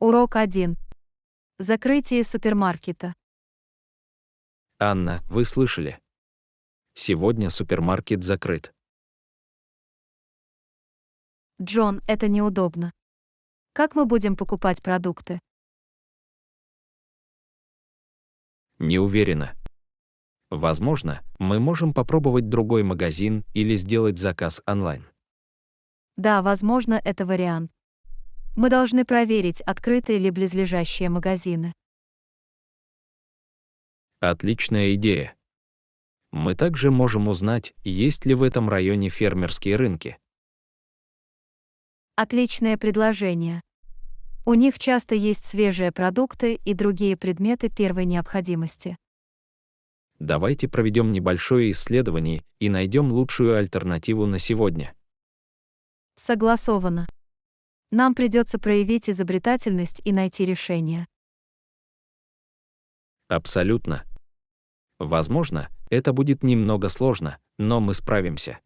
Урок 1. Закрытие супермаркета. Анна, вы слышали? Сегодня супермаркет закрыт. Джон, это неудобно. Как мы будем покупать продукты? Не уверена. Возможно, мы можем попробовать другой магазин или сделать заказ онлайн. Да, возможно, это вариант. Мы должны проверить, открыты ли близлежащие магазины. Отличная идея. Мы также можем узнать, есть ли в этом районе фермерские рынки. Отличное предложение. У них часто есть свежие продукты и другие предметы первой необходимости. Давайте проведем небольшое исследование и найдем лучшую альтернативу на сегодня. Согласовано. Нам придется проявить изобретательность и найти решение. Абсолютно. Возможно, это будет немного сложно, но мы справимся.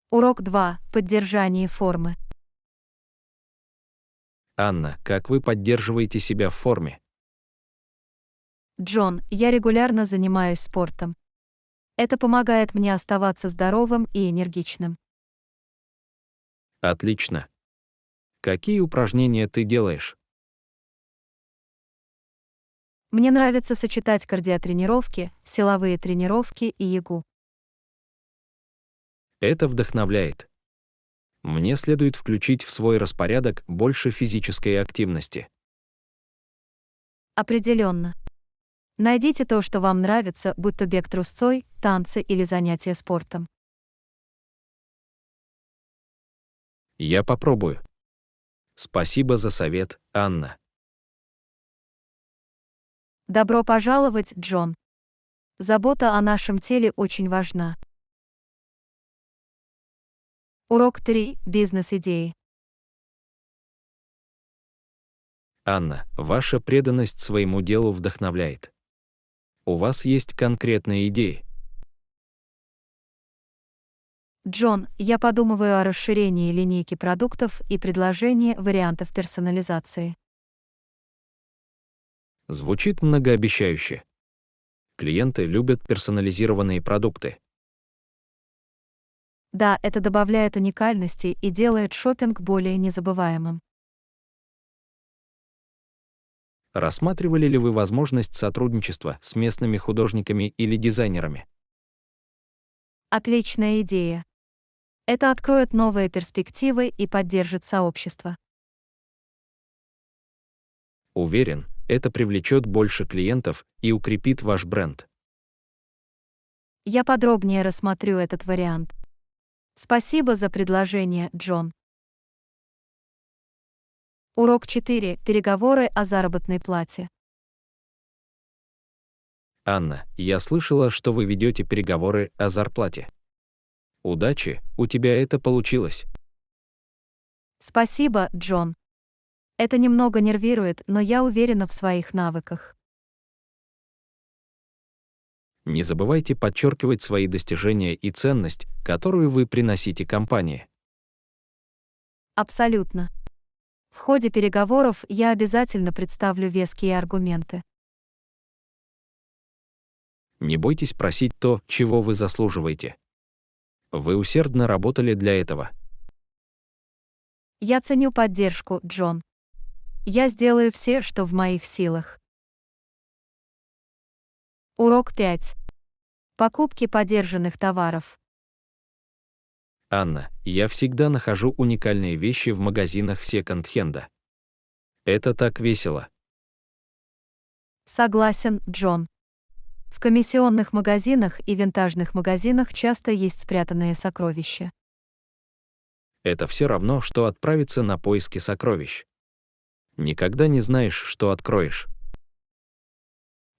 Урок 2. Поддержание формы. Анна, как вы поддерживаете себя в форме? Джон, я регулярно занимаюсь спортом. Это помогает мне оставаться здоровым и энергичным. Отлично. Какие упражнения ты делаешь? Мне нравится сочетать кардиотренировки, силовые тренировки и йогу. Это вдохновляет. Мне следует включить в свой распорядок больше физической активности. Определенно. Найдите то, что вам нравится, будь то бег трусцой, танцы или занятия спортом. Я попробую. Спасибо за совет, Анна. Добро пожаловать, Джон. Забота о нашем теле очень важна. Урок 3. Бизнес-идеи. Анна, ваша преданность своему делу вдохновляет. У вас есть конкретные идеи. Джон, я подумываю о расширении линейки продуктов и предложении вариантов персонализации. Звучит многообещающе. Клиенты любят персонализированные продукты. Да, это добавляет уникальности и делает шопинг более незабываемым. Рассматривали ли вы возможность сотрудничества с местными художниками или дизайнерами? Отличная идея. Это откроет новые перспективы и поддержит сообщество. Уверен, это привлечет больше клиентов и укрепит ваш бренд. Я подробнее рассмотрю этот вариант. Спасибо за предложение, Джон. Урок 4. Переговоры о заработной плате. Анна, я слышала, что вы ведете переговоры о зарплате. Удачи, у тебя это получилось. Спасибо, Джон. Это немного нервирует, но я уверена в своих навыках. Не забывайте подчеркивать свои достижения и ценность, которую вы приносите компании. Абсолютно. В ходе переговоров я обязательно представлю веские аргументы. Не бойтесь просить то, чего вы заслуживаете. Вы усердно работали для этого. Я ценю поддержку, Джон. Я сделаю все, что в моих силах. Урок 5. Покупки подержанных товаров. Анна, я всегда нахожу уникальные вещи в магазинах секонд-хенда. Это так весело. Согласен, Джон. В комиссионных магазинах и винтажных магазинах часто есть спрятанные сокровища. Это все равно, что отправиться на поиски сокровищ. Никогда не знаешь, что откроешь.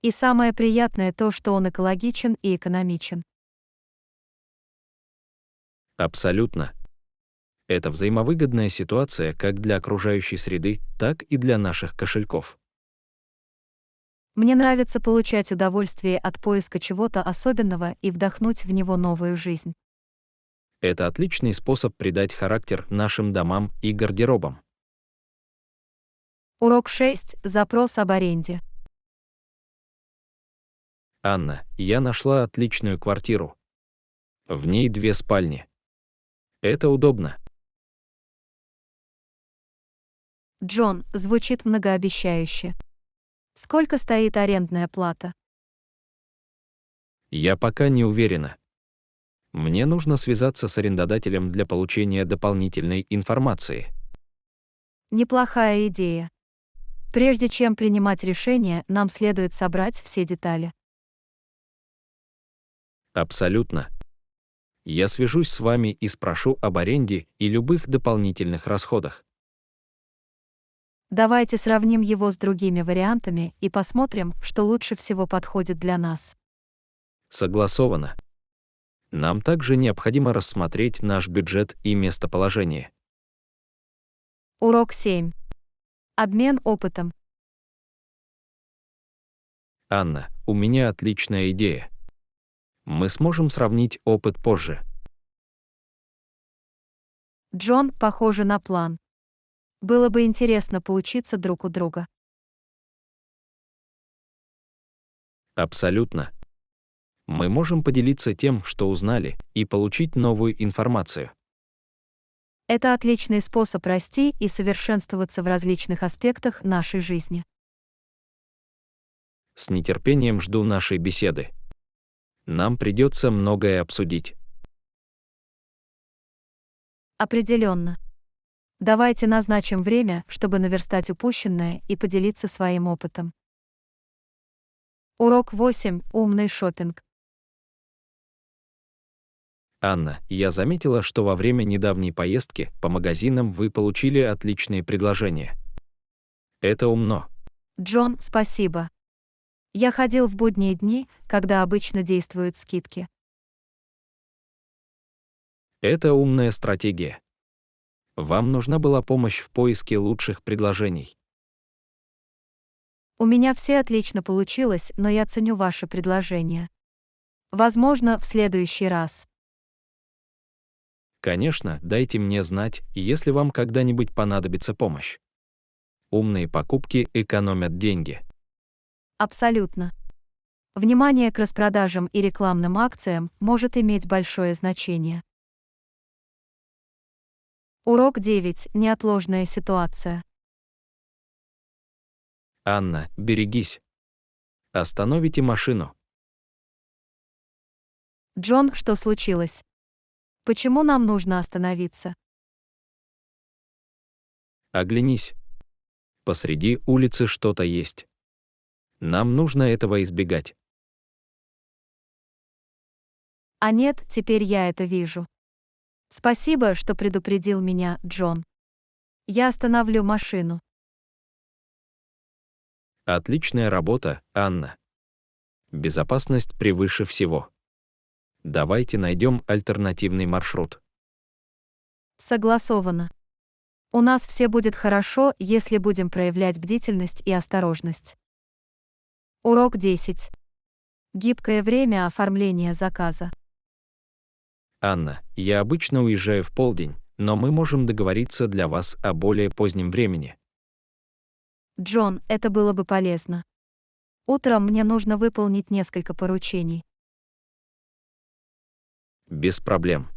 И самое приятное то, что он экологичен и экономичен. Абсолютно. Это взаимовыгодная ситуация как для окружающей среды, так и для наших кошельков. Мне нравится получать удовольствие от поиска чего-то особенного и вдохнуть в него новую жизнь. Это отличный способ придать характер нашим домам и гардеробам. Урок 6. Запрос об аренде. Анна, я нашла отличную квартиру. В ней 2 спальни. Это удобно. Джон, звучит многообещающе. Сколько стоит арендная плата? Я пока не уверена. Мне нужно связаться с арендодателем для получения дополнительной информации. Неплохая идея. Прежде чем принимать решение, нам следует собрать все детали. Абсолютно. Я свяжусь с вами и спрошу об аренде и любых дополнительных расходах. Давайте сравним его с другими вариантами и посмотрим, что лучше всего подходит для нас. Согласовано. Нам также необходимо рассмотреть наш бюджет и местоположение. Урок 7. Обмен опытом. Анна, у меня отличная идея. Мы сможем сравнить опыт позже. Джон, похоже на план. Было бы интересно поучиться друг у друга. Абсолютно. Мы можем поделиться тем, что узнали, и получить новую информацию. Это отличный способ расти и совершенствоваться в различных аспектах нашей жизни. С нетерпением жду нашей беседы. Нам придется многое обсудить. Определенно. Давайте назначим время, чтобы наверстать упущенное и поделиться своим опытом. Урок 8. Умный шопинг. Анна, я заметила, что во время недавней поездки по магазинам вы получили отличные предложения. Это умно. Джон, спасибо. Я ходил в будние дни, когда обычно действуют скидки. Это умная стратегия. Вам нужна была помощь в поиске лучших предложений. У меня все отлично получилось, но я ценю ваше предложение. Возможно, в следующий раз. Конечно, дайте мне знать, если вам когда-нибудь понадобится помощь. Умные покупки экономят деньги. Абсолютно. Внимание к распродажам и рекламным акциям может иметь большое значение. Урок 9. Неотложная ситуация. Анна, берегись. Остановите машину. Джон, что случилось? Почему нам нужно остановиться? Оглянись. Посреди улицы что-то есть. Нам нужно этого избегать. А нет, теперь я это вижу. Спасибо, что предупредил меня, Джон. Я остановлю машину. Отличная работа, Анна. Безопасность превыше всего. Давайте найдем альтернативный маршрут. Согласовано. У нас все будет хорошо, если будем проявлять бдительность и осторожность. Урок 10. Гибкое время оформления заказа. Анна, я обычно уезжаю в полдень, но мы можем договориться для вас о более позднем времени. Джон, это было бы полезно. Утром мне нужно выполнить несколько поручений. Без проблем.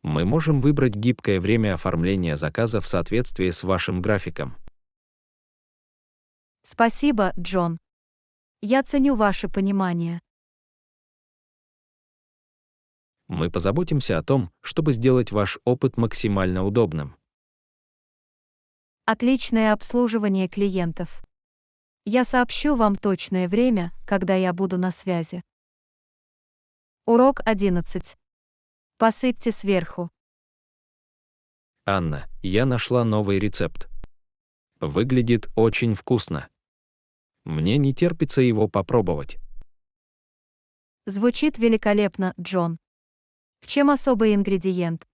Мы можем выбрать гибкое время оформления заказа в соответствии с вашим графиком. Спасибо, Джон. Я ценю ваше понимание. Мы позаботимся о том, чтобы сделать ваш опыт максимально удобным. Отличное обслуживание клиентов. Я сообщу вам точное время, когда я буду на связи. Урок 11. Посыпьте сверху. Анна, я нашла новый рецепт. Выглядит очень вкусно. Мне не терпится его попробовать. Звучит великолепно, Джон. В чем особый ингредиент?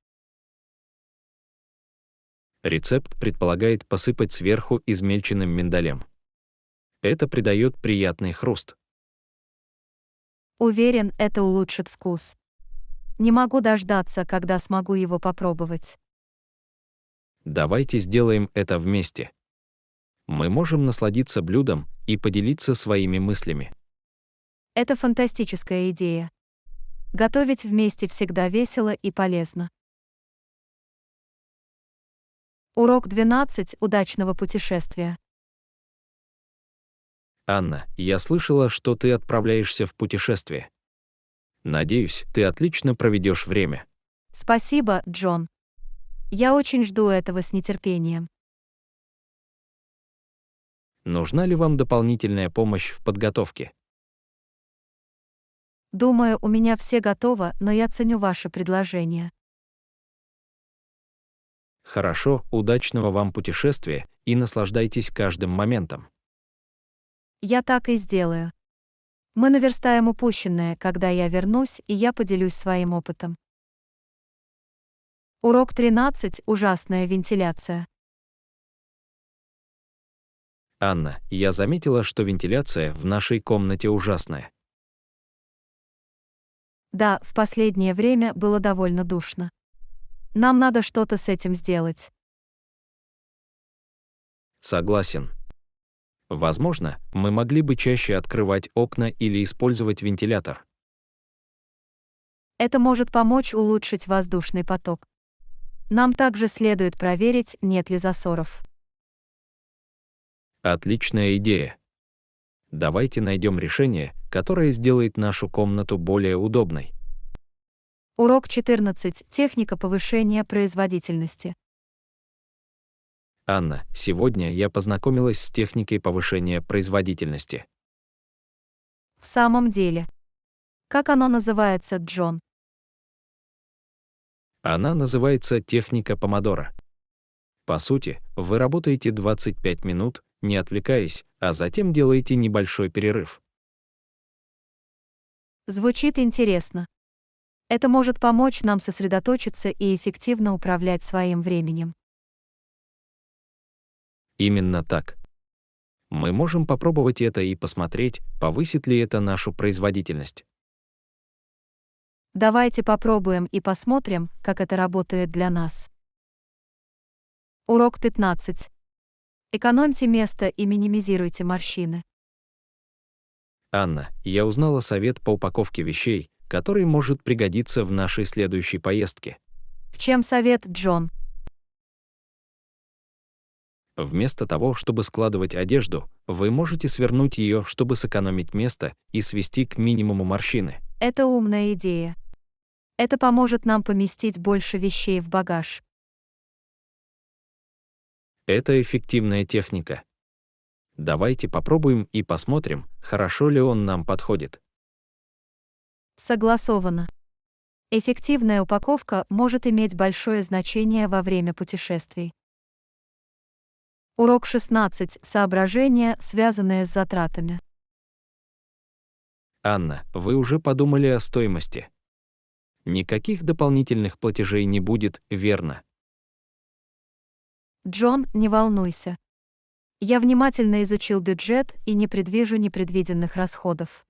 Рецепт предполагает посыпать сверху измельченным миндалем. Это придает приятный хруст. Уверен, это улучшит вкус. Не могу дождаться, когда смогу его попробовать. Давайте сделаем это вместе. Мы можем насладиться блюдом и поделиться своими мыслями. Это фантастическая идея. Готовить вместе всегда весело и полезно. Урок 12. Удачного путешествия. Анна, я слышала, что ты отправляешься в путешествие. Надеюсь, ты отлично проведешь время. Спасибо, Джон. Я очень жду этого с нетерпением. Нужна ли вам дополнительная помощь в подготовке? Думаю, у меня все готово, но я ценю ваше предложение. Хорошо, удачного вам путешествия и наслаждайтесь каждым моментом. Я так и сделаю. Мы наверстаем упущенное, когда я вернусь, и я поделюсь своим опытом. Урок 13. Ужасная вентиляция. Анна, я заметила, что вентиляция в нашей комнате ужасная. Да, в последнее время было довольно душно. Нам надо что-то с этим сделать. Согласен. Возможно, мы могли бы чаще открывать окна или использовать вентилятор. Это может помочь улучшить воздушный поток. Нам также следует проверить, нет ли засоров. Отличная идея. Давайте найдем решение, которое сделает нашу комнату более удобной. Урок 14. Техника повышения производительности. Анна, сегодня я познакомилась с техникой повышения производительности. В самом деле. Как оно называется, Джон? Она называется техника помодоро. По сути, вы работаете 25 минут, не отвлекаясь, а затем делаете небольшой перерыв. Звучит интересно. Это может помочь нам сосредоточиться и эффективно управлять своим временем. Именно так. Мы можем попробовать это и посмотреть, повысит ли это нашу производительность. Давайте попробуем и посмотрим, как это работает для нас. Урок 15. Экономьте место и минимизируйте морщины. Анна, я узнала совет по упаковке вещей, который может пригодиться в нашей следующей поездке. В чем совет, Джон? Вместо того, чтобы складывать одежду, вы можете свернуть ее, чтобы сэкономить место и свести к минимуму морщины. Это умная идея. Это поможет нам поместить больше вещей в багаж. Это эффективная техника. Давайте попробуем и посмотрим, хорошо ли он нам подходит. Согласовано. Эффективная упаковка может иметь большое значение во время путешествий. Урок 16. Соображения, связанные с затратами. Анна, вы уже подумали о стоимости? Никаких дополнительных платежей не будет, верно? Джон, не волнуйся. Я внимательно изучил бюджет и не предвижу непредвиденных расходов.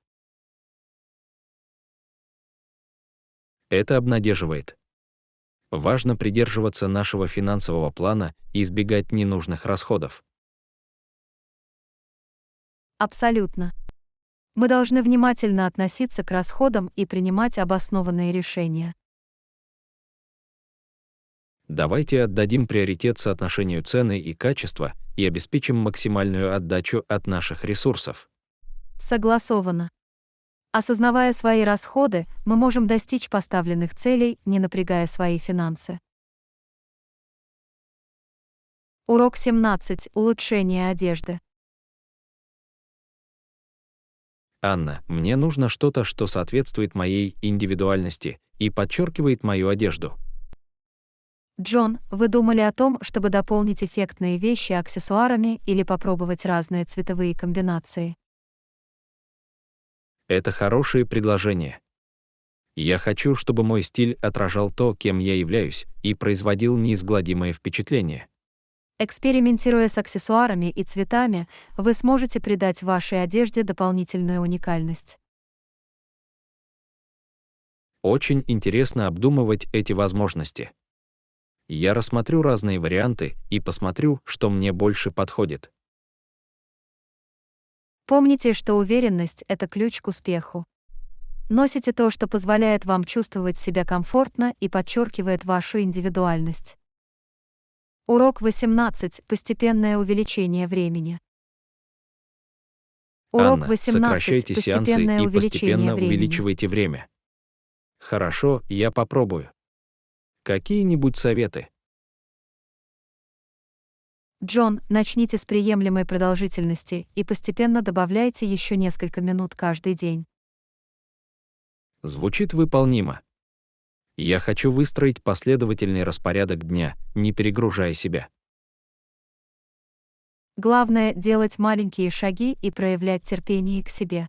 Это обнадеживает. Важно придерживаться нашего финансового плана и избегать ненужных расходов. Абсолютно. Мы должны внимательно относиться к расходам и принимать обоснованные решения. Давайте отдадим приоритет соотношению цены и качества и обеспечим максимальную отдачу от наших ресурсов. Согласовано. Осознавая свои расходы, мы можем достичь поставленных целей, не напрягая свои финансы. Урок 17. Улучшение одежды. Анна, мне нужно что-то, что соответствует моей индивидуальности и подчеркивает мою одежду. Джон, вы думали о том, чтобы дополнить эффектные вещи аксессуарами или попробовать разные цветовые комбинации? Это хорошее предложение. Я хочу, чтобы мой стиль отражал то, кем я являюсь, и производил неизгладимое впечатление. Экспериментируя с аксессуарами и цветами, вы сможете придать вашей одежде дополнительную уникальность. Очень интересно обдумывать эти возможности. Я рассмотрю разные варианты и посмотрю, что мне больше подходит. Помните, что уверенность — это ключ к успеху. Носите то, что позволяет вам чувствовать себя комфортно и подчеркивает вашу индивидуальность. Урок 18. Постепенное увеличение времени. Урок Анна, 18. сокращайте сеансы Постепенное и увеличение постепенно времени. увеличивайте время. Хорошо, я попробую. Какие-нибудь советы? Джон, начните с приемлемой продолжительности и постепенно добавляйте еще несколько минут каждый день. Звучит выполнимо. Я хочу выстроить последовательный распорядок дня, не перегружая себя. Главное — делать маленькие шаги и проявлять терпение к себе.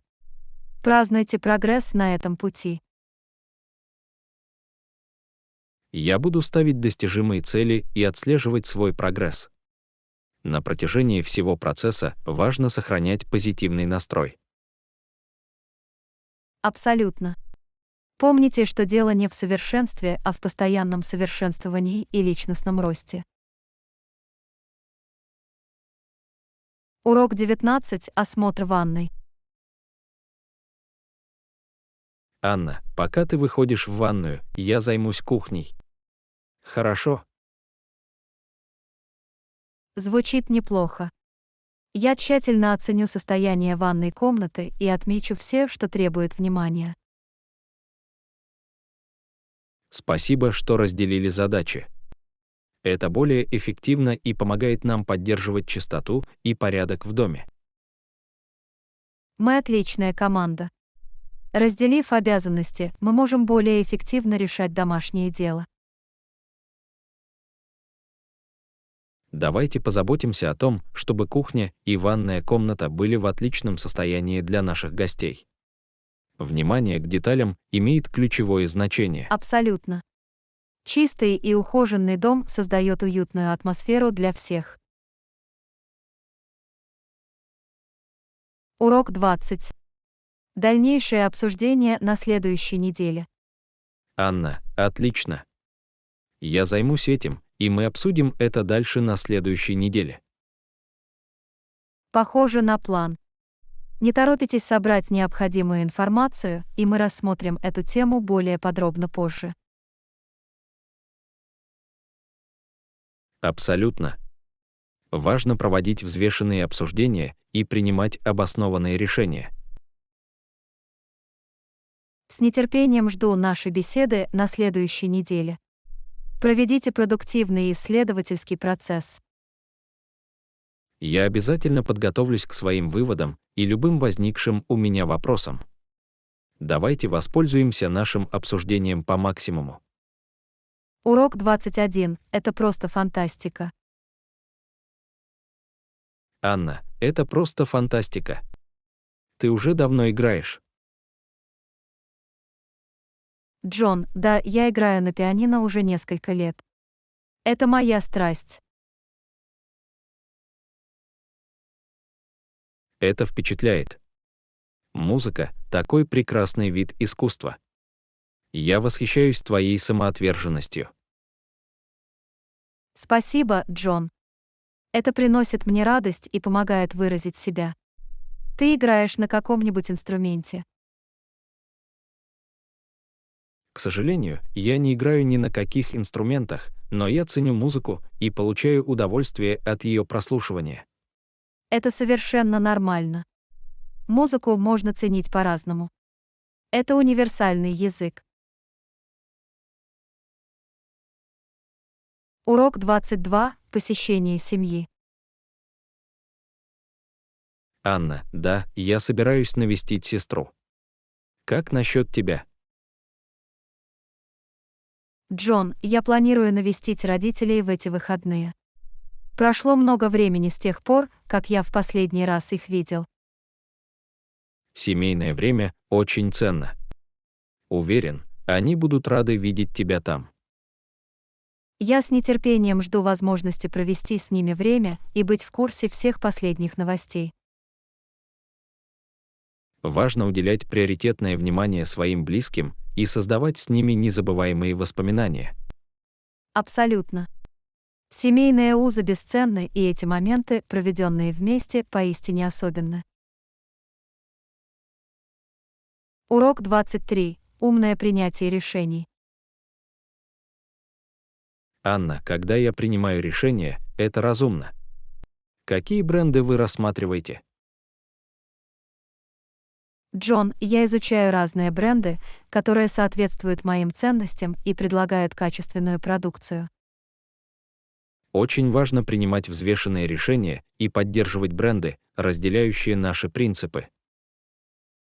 Празднуйте прогресс на этом пути. Я буду ставить достижимые цели и отслеживать свой прогресс. На протяжении всего процесса важно сохранять позитивный настрой. Абсолютно. Помните, что дело не в совершенстве, а в постоянном совершенствовании и личностном росте. Урок 19. Осмотр ванной. Анна, пока ты выходишь в ванную, я займусь кухней. Хорошо? Звучит неплохо. Я тщательно оценю состояние ванной комнаты и отмечу все, что требует внимания. Спасибо, что разделили задачи. Это более эффективно и помогает нам поддерживать чистоту и порядок в доме. Мы отличная команда. Разделив обязанности, мы можем более эффективно решать домашнее дело. Давайте позаботимся о том, чтобы кухня и ванная комната были в отличном состоянии для наших гостей. Внимание к деталям имеет ключевое значение. Абсолютно. Чистый и ухоженный дом создает уютную атмосферу для всех. Урок 20. Дальнейшее обсуждение на следующей неделе. Анна, отлично. Я займусь этим, и мы обсудим это дальше на следующей неделе. Похоже на план. Не торопитесь собрать необходимую информацию, и мы рассмотрим эту тему более подробно позже. Абсолютно. Важно проводить взвешенные обсуждения и принимать обоснованные решения. С нетерпением жду нашей беседы на следующей неделе. Проведите продуктивный исследовательский процесс. Я обязательно подготовлюсь к своим выводам и любым возникшим у меня вопросам. Давайте воспользуемся нашим обсуждением по максимуму. Урок 21. Это просто фантастика. Анна, это просто фантастика. Ты уже давно играешь. Джон, да, я играю на пианино уже несколько лет. Это моя страсть. Это впечатляет. Музыка — такой прекрасный вид искусства. Я восхищаюсь твоей самоотверженностью. Спасибо, Джон. Это приносит мне радость и помогает выразить себя. Ты играешь на каком-нибудь инструменте? К сожалению, я не играю ни на каких инструментах, но я ценю музыку и получаю удовольствие от ее прослушивания. Это совершенно нормально. Музыку можно ценить по-разному. Это универсальный язык. Урок 22. Посещение семьи. Анна, да, я собираюсь навестить сестру. Как насчет тебя? Джон, я планирую навестить родителей в эти выходные. Прошло много времени с тех пор, как я в последний раз их видел. Семейное время очень ценно. Уверен, они будут рады видеть тебя там. Я с нетерпением жду возможности провести с ними время и быть в курсе всех последних новостей. Важно уделять приоритетное внимание своим близким и создавать с ними незабываемые воспоминания. Абсолютно. Семейные узы бесценны, и эти моменты, проведенные вместе, поистине особенны. Урок 23. Умное принятие решений. Анна, когда я принимаю решение, это разумно. Какие бренды вы рассматриваете? Джон, я изучаю разные бренды, которые соответствуют моим ценностям и предлагают качественную продукцию. Очень важно принимать взвешенные решения и поддерживать бренды, разделяющие наши принципы.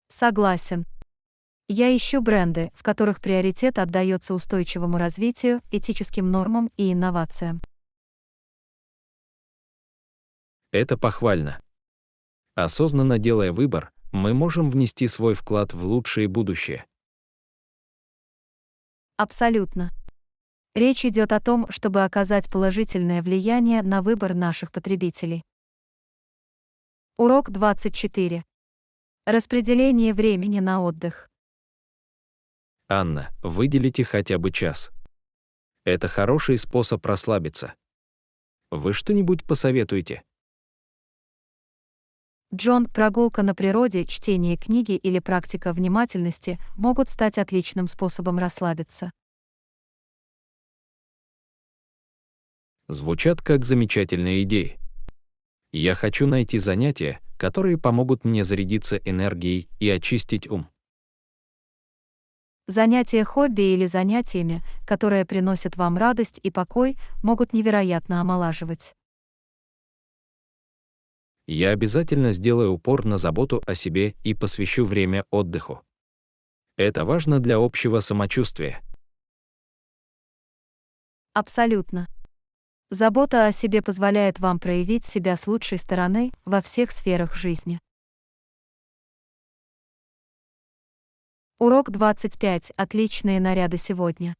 Согласен. Я ищу бренды, в которых приоритет отдается устойчивому развитию, этическим нормам и инновациям. Это похвально. Осознанно делая выбор, мы можем внести свой вклад в лучшее будущее. Абсолютно. Речь идет о том, чтобы оказать положительное влияние на выбор наших потребителей. Урок 24. Распределение времени на отдых. Анна, выделите хотя бы час. Это хороший способ расслабиться. Вы что-нибудь посоветуете? Джон, прогулка на природе, чтение книги или практика внимательности могут стать отличным способом расслабиться. Звучат как замечательные идеи. Я хочу найти занятия, которые помогут мне зарядиться энергией и очистить ум. Занятия хобби или занятиями, которые приносят вам радость и покой, могут невероятно омолаживать. Я обязательно сделаю упор на заботу о себе и посвящу время отдыху. Это важно для общего самочувствия. Абсолютно. Забота о себе позволяет вам проявить себя с лучшей стороны во всех сферах жизни. Урок 25. Отличные наряды сегодня.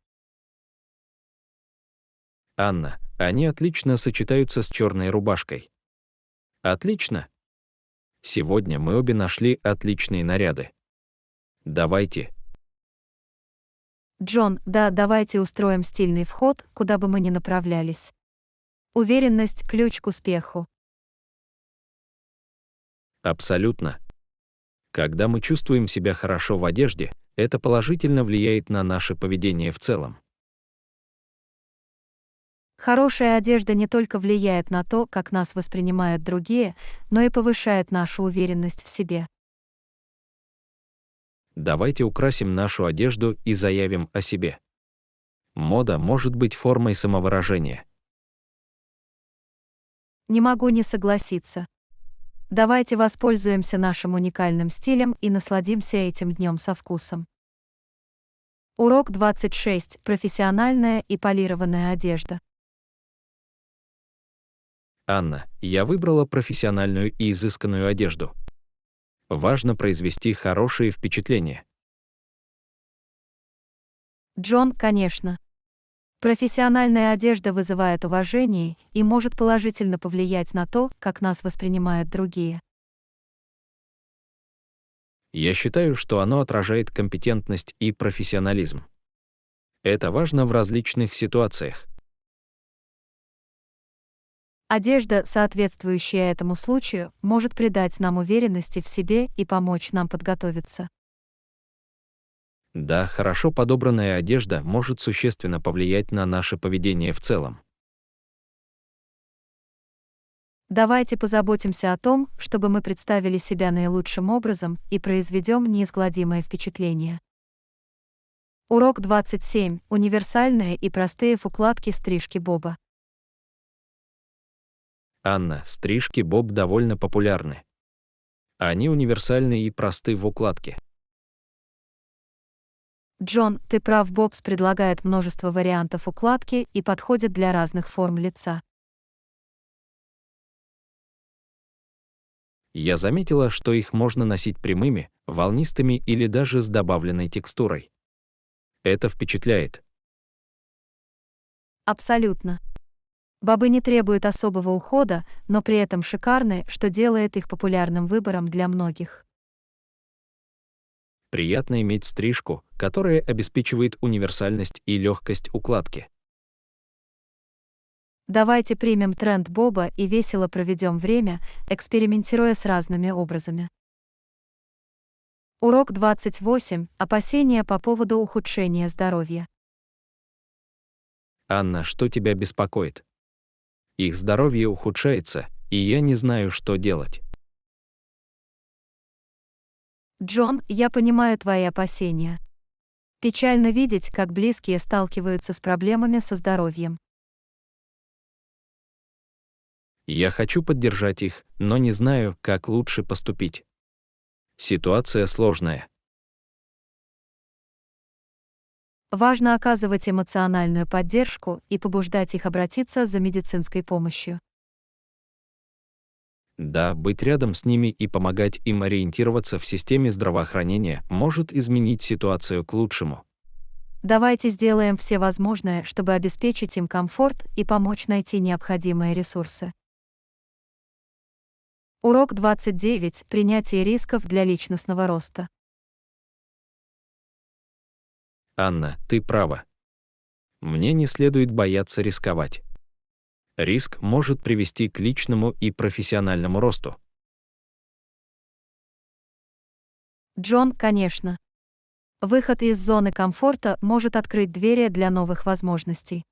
Анна, они отлично сочетаются с черной рубашкой. Отлично. Сегодня мы обе нашли отличные наряды. Давайте. Джон, да, давайте устроим стильный вход, куда бы мы ни направлялись. Уверенность– ключ к успеху. Абсолютно. Когда мы чувствуем себя хорошо в одежде, это положительно влияет на наше поведение в целом. Хорошая одежда не только влияет на то, как нас воспринимают другие, но и повышает нашу уверенность в себе. Давайте украсим нашу одежду и заявим о себе. Мода может быть формой самовыражения. Не могу не согласиться. Давайте воспользуемся нашим уникальным стилем и насладимся этим днем со вкусом. Урок 26. Профессиональная и полированная одежда. Анна, я выбрала профессиональную и изысканную одежду. Важно произвести хорошие впечатления. Джон, конечно. Профессиональная одежда вызывает уважение и может положительно повлиять на то, как нас воспринимают другие. Я считаю, что оно отражает компетентность и профессионализм. Это важно в различных ситуациях. Одежда, соответствующая этому случаю, может придать нам уверенности в себе и помочь нам подготовиться. Да, хорошо подобранная одежда может существенно повлиять на наше поведение в целом. Давайте позаботимся о том, чтобы мы представили себя наилучшим образом и произведем неизгладимое впечатление. Урок 27. Универсальные и простые укладки стрижки Боба. Анна, стрижки Боб довольно популярны. Они универсальны и просты в укладке. Джон, ты прав, Бобс предлагает множество вариантов укладки и подходит для разных форм лица. Я заметила, что их можно носить прямыми, волнистыми или даже с добавленной текстурой. Это впечатляет. Абсолютно. Бобы не требуют особого ухода, но при этом шикарны, что делает их популярным выбором для многих. Приятно иметь стрижку, которая обеспечивает универсальность и легкость укладки. Давайте примем тренд Боба и весело проведем время, экспериментируя с разными образами. Урок 28. Опасения по поводу ухудшения здоровья. Анна, что тебя беспокоит? Их здоровье ухудшается, и я не знаю, что делать. Джон, я понимаю твои опасения. Печально видеть, как близкие сталкиваются с проблемами со здоровьем. Я хочу поддержать их, но не знаю, как лучше поступить. Ситуация сложная. Важно оказывать эмоциональную поддержку и побуждать их обратиться за медицинской помощью. Да, быть рядом с ними и помогать им ориентироваться в системе здравоохранения может изменить ситуацию к лучшему. Давайте сделаем все возможное, чтобы обеспечить им комфорт и помочь найти необходимые ресурсы. Урок 29. Принятие рисков для личностного роста. Анна, ты права. Мне не следует бояться рисковать. Риск может привести к личному и профессиональному росту. Джон, конечно. Выход из зоны комфорта может открыть двери для новых возможностей.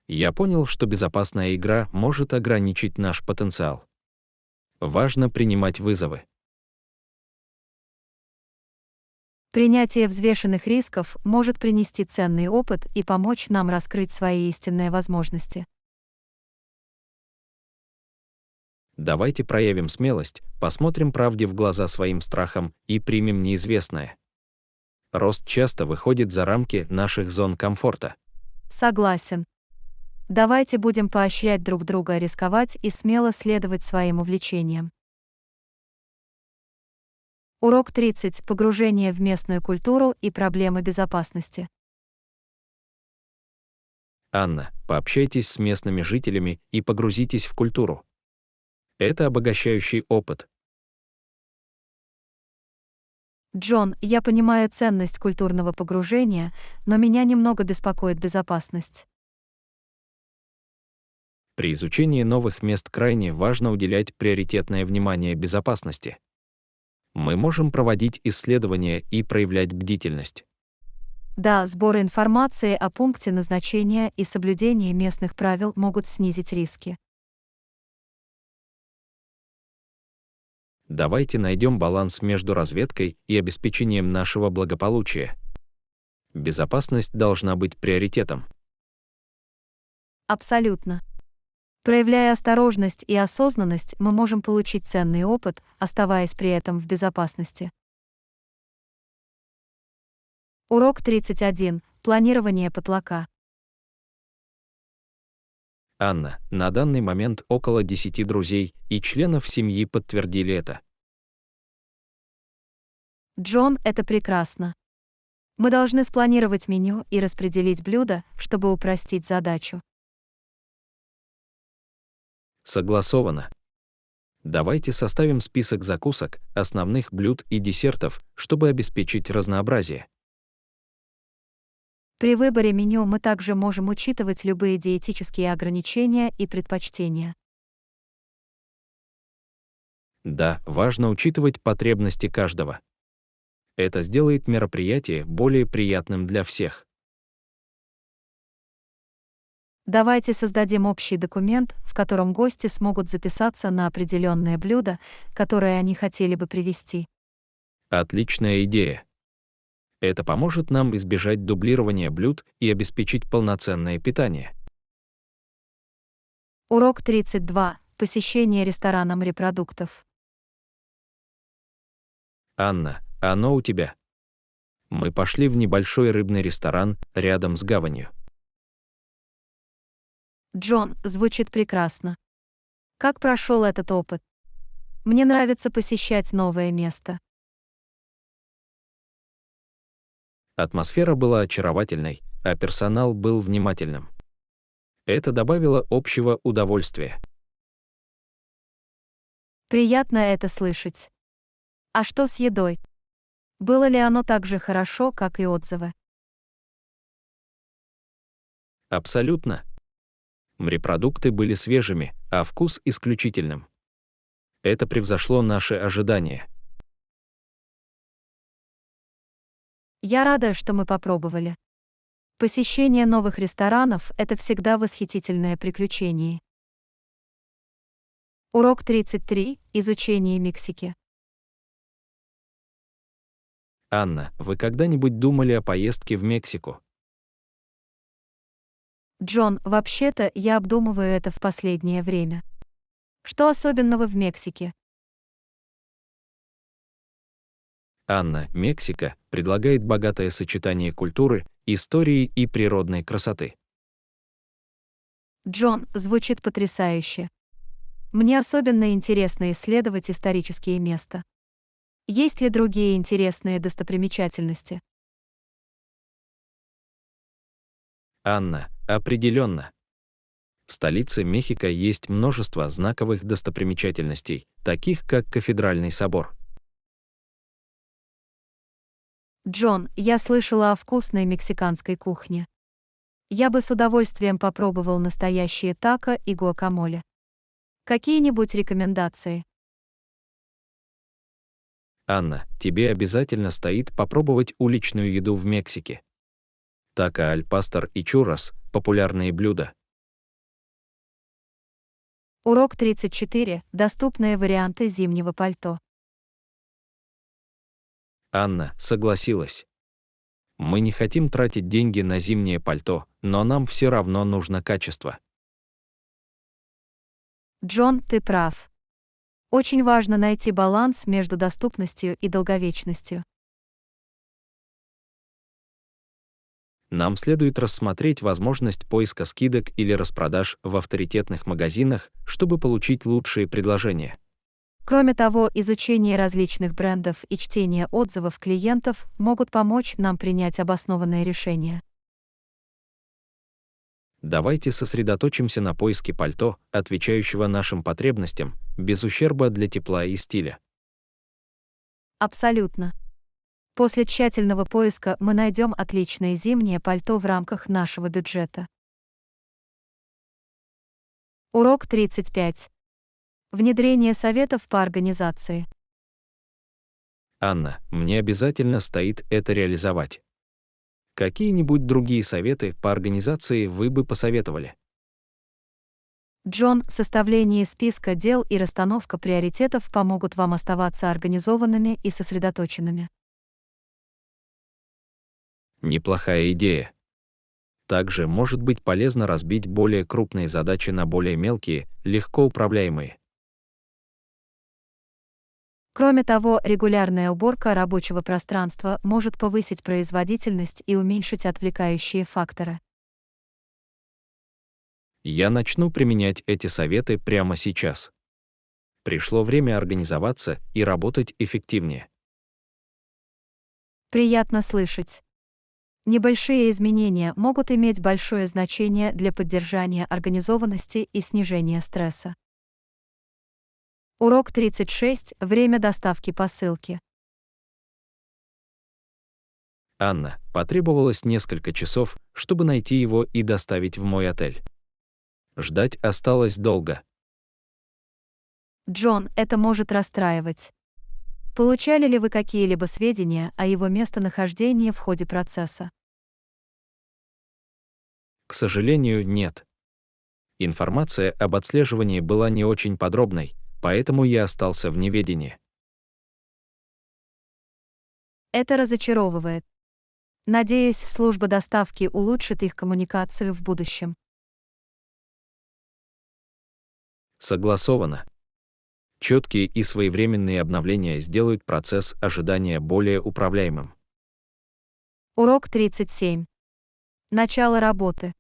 Я понял, что безопасная игра может ограничить наш потенциал. Важно принимать вызовы. Принятие взвешенных рисков может принести ценный опыт и помочь нам раскрыть свои истинные возможности. Давайте проявим смелость, посмотрим правде в глаза своим страхам и примем неизвестное. Рост часто выходит за рамки наших зон комфорта. Согласен. Давайте будем поощрять друг друга рисковать и смело следовать своим увлечениям. Урок 30. Погружение в местную культуру и проблемы безопасности. Анна, пообщайтесь с местными жителями и погрузитесь в культуру. Это обогащающий опыт. Джон, я понимаю ценность культурного погружения, но меня немного беспокоит безопасность. При изучении новых мест крайне важно уделять приоритетное внимание безопасности. Мы можем проводить исследования и проявлять бдительность. Да, сбор информации о пункте назначения и соблюдение местных правил могут снизить риски. Давайте найдем баланс между разведкой и обеспечением нашего благополучия. Безопасность должна быть приоритетом. Абсолютно. Проявляя осторожность и осознанность, мы можем получить ценный опыт, оставаясь при этом в безопасности. Урок 31. Планирование потолка. Анна, на данный момент около 10 друзей и членов семьи подтвердили это. Джон, это прекрасно. Мы должны спланировать меню и распределить блюда, чтобы упростить задачу. Согласовано. Давайте составим список закусок, основных блюд и десертов, чтобы обеспечить разнообразие. При выборе меню мы также можем учитывать любые диетические ограничения и предпочтения. Да, важно учитывать потребности каждого. Это сделает мероприятие более приятным для всех. Давайте создадим общий документ, в котором гости смогут записаться на определенные блюда, которые они хотели бы привезти. Отличная идея. Это поможет нам избежать дублирования блюд и обеспечить полноценное питание. Урок 32. Посещение ресторана морепродуктов. Анна, оно у тебя. Мы пошли в небольшой рыбный ресторан рядом с гаванью. Джон, звучит прекрасно. Как прошел этот опыт? Мне нравится посещать новое место. Атмосфера была очаровательной, а персонал был внимательным. Это добавило общего удовольствия. Приятно это слышать. А что с едой? Было ли оно так же хорошо, как и отзывы? Абсолютно. Морепродукты были свежими, а вкус исключительным. Это превзошло наши ожидания. Я рада, что мы попробовали. Посещение новых ресторанов — это всегда восхитительное приключение. Урок 33. Изучение Мексики. Анна, вы когда-нибудь думали о поездке в Мексику? Джон, вообще-то я обдумываю это в последнее время. Что особенного в Мексике? Анна, Мексика предлагает богатое сочетание культуры, истории и природной красоты. Джон, звучит потрясающе. Мне особенно интересно исследовать исторические места. Есть ли другие интересные достопримечательности? Анна, определенно. В столице Мехико есть множество знаковых достопримечательностей, таких как Кафедральный собор. Джон, я слышала о вкусной мексиканской кухне. Я бы с удовольствием попробовал настоящие тако и гуакамоле. Какие-нибудь рекомендации? Анна, тебе обязательно стоит попробовать уличную еду в Мексике. Тако аль пастор и чуррос – популярные блюда. Урок 34. Доступные варианты зимнего пальто. Анна согласилась. Мы не хотим тратить деньги на зимнее пальто, но нам все равно нужно качество. Джон, ты прав. Очень важно найти баланс между доступностью и долговечностью. Нам следует рассмотреть возможность поиска скидок или распродаж в авторитетных магазинах, чтобы получить лучшие предложения. Кроме того, изучение различных брендов и чтение отзывов клиентов могут помочь нам принять обоснованное решение. Давайте сосредоточимся на поиске пальто, отвечающего нашим потребностям, без ущерба для тепла и стиля. Абсолютно. После тщательного поиска мы найдем отличное зимнее пальто в рамках нашего бюджета. Урок 35. Внедрение советов по организации. Анна, мне обязательно стоит это реализовать. Какие-нибудь другие советы по организации вы бы посоветовали? Джон, составление списка дел и расстановка приоритетов помогут вам оставаться организованными и сосредоточенными. Неплохая идея. Также может быть полезно разбить более крупные задачи на более мелкие, легко управляемые. Кроме того, регулярная уборка рабочего пространства может повысить производительность и уменьшить отвлекающие факторы. Я начну применять эти советы прямо сейчас. Пришло время организоваться и работать эффективнее. Приятно слышать. Небольшие изменения могут иметь большое значение для поддержания организованности и снижения стресса. Урок 36. Время доставки посылки. Анна, потребовалось несколько часов, чтобы найти его и доставить в мой отель. Ждать осталось долго. Джон, это может расстраивать. Получали ли вы какие-либо сведения о его местонахождении в ходе процесса? К сожалению, нет. Информация об отслеживании была не очень подробной, поэтому я остался в неведении. Это разочаровывает. Надеюсь, служба доставки улучшит их коммуникацию в будущем. Согласовано. Четкие и своевременные обновления сделают процесс ожидания более управляемым. Урок 37. Начало работы.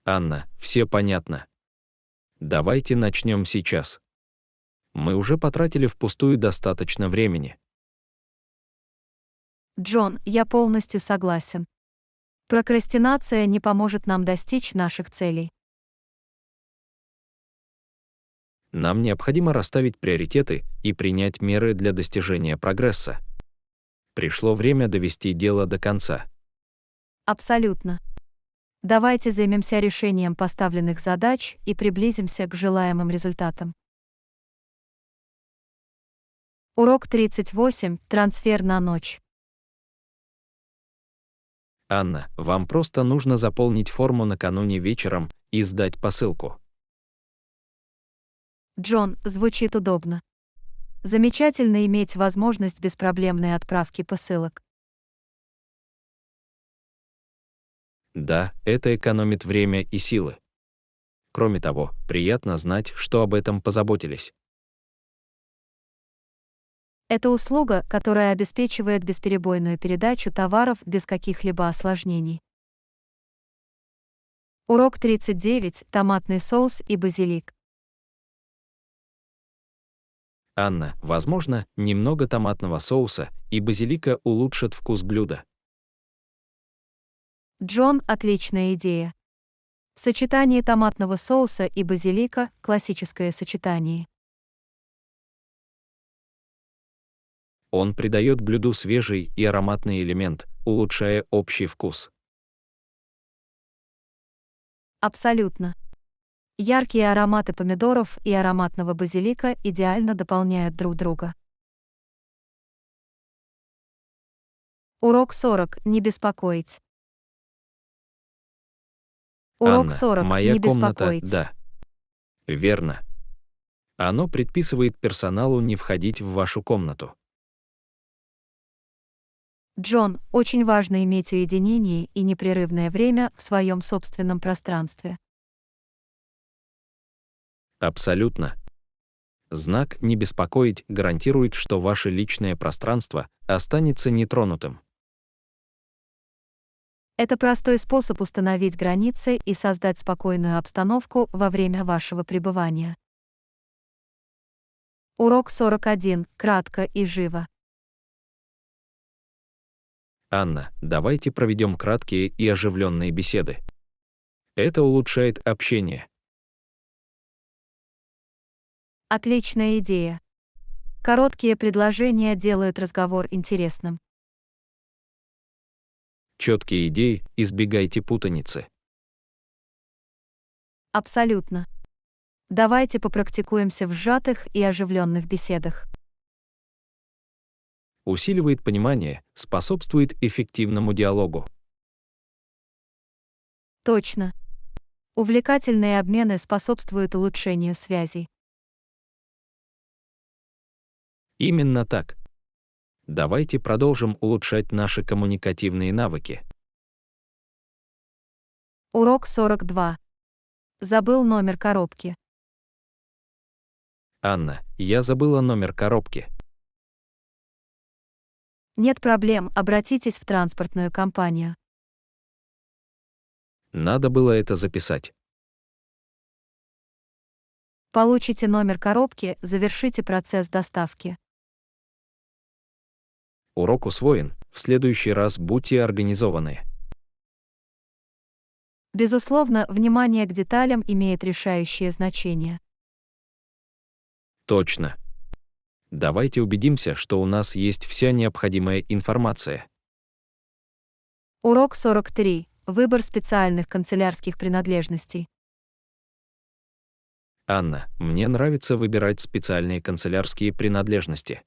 Анна, все понятно. Давайте начнем сейчас. Мы уже потратили впустую достаточно времени. Джон, я полностью согласен. Прокрастинация не поможет нам достичь наших целей. Нам необходимо расставить приоритеты и принять меры для достижения прогресса. Пришло время довести дело до конца. Абсолютно. Давайте займемся решением поставленных задач и приблизимся к желаемым результатам. Урок 38. Трансфер на ночь. Анна, вам просто нужно заполнить форму накануне вечером и сдать посылку. Джон, звучит удобно. Замечательно иметь возможность беспроблемной отправки посылок. Да, это экономит время и силы. Кроме того, приятно знать, что об этом позаботились. Это услуга, которая обеспечивает бесперебойную передачу товаров без каких-либо осложнений. Урок 39. Томатный соус и базилик. Анна, возможно, немного томатного соуса и базилика улучшат вкус блюда. Джон, отличная идея. Сочетание томатного соуса и базилика – классическое сочетание. Он придает блюду свежий и ароматный элемент, улучшая общий вкус. Абсолютно. Яркие ароматы помидоров и ароматного базилика идеально дополняют друг друга. Урок 40. Не беспокоить. Урок Анна, 40. моя Не комната, беспокоить. да. Верно. Оно предписывает персоналу не входить в вашу комнату. Джон, очень важно иметь уединение и непрерывное время в своем собственном пространстве. Абсолютно. Знак «Не беспокоить» гарантирует, что ваше личное пространство останется нетронутым. Это простой способ установить границы и создать спокойную обстановку во время вашего пребывания. Урок 41. Кратко и живо. Анна, давайте проведем краткие и оживленные беседы. Это улучшает общение. Отличная идея. Короткие предложения делают разговор интересным. Четкие идеи, избегайте путаницы. Абсолютно. Давайте попрактикуемся в сжатых и оживленных беседах. Усиливает понимание, способствует эффективному диалогу. Точно. Увлекательные обмены способствуют улучшению связей. Именно так. Давайте продолжим улучшать наши коммуникативные навыки. Урок 42. Забыл номер коробки. Анна, я забыла номер коробки. Нет проблем, обратитесь в транспортную компанию. Надо было это записать. Получите номер коробки, завершите процесс доставки. Урок усвоен, в следующий раз будьте организованы. Безусловно, внимание к деталям имеет решающее значение. Точно. Давайте убедимся, что у нас есть вся необходимая информация. Урок 43. Выбор специальных канцелярских принадлежностей. Анна, мне нравится выбирать специальные канцелярские принадлежности.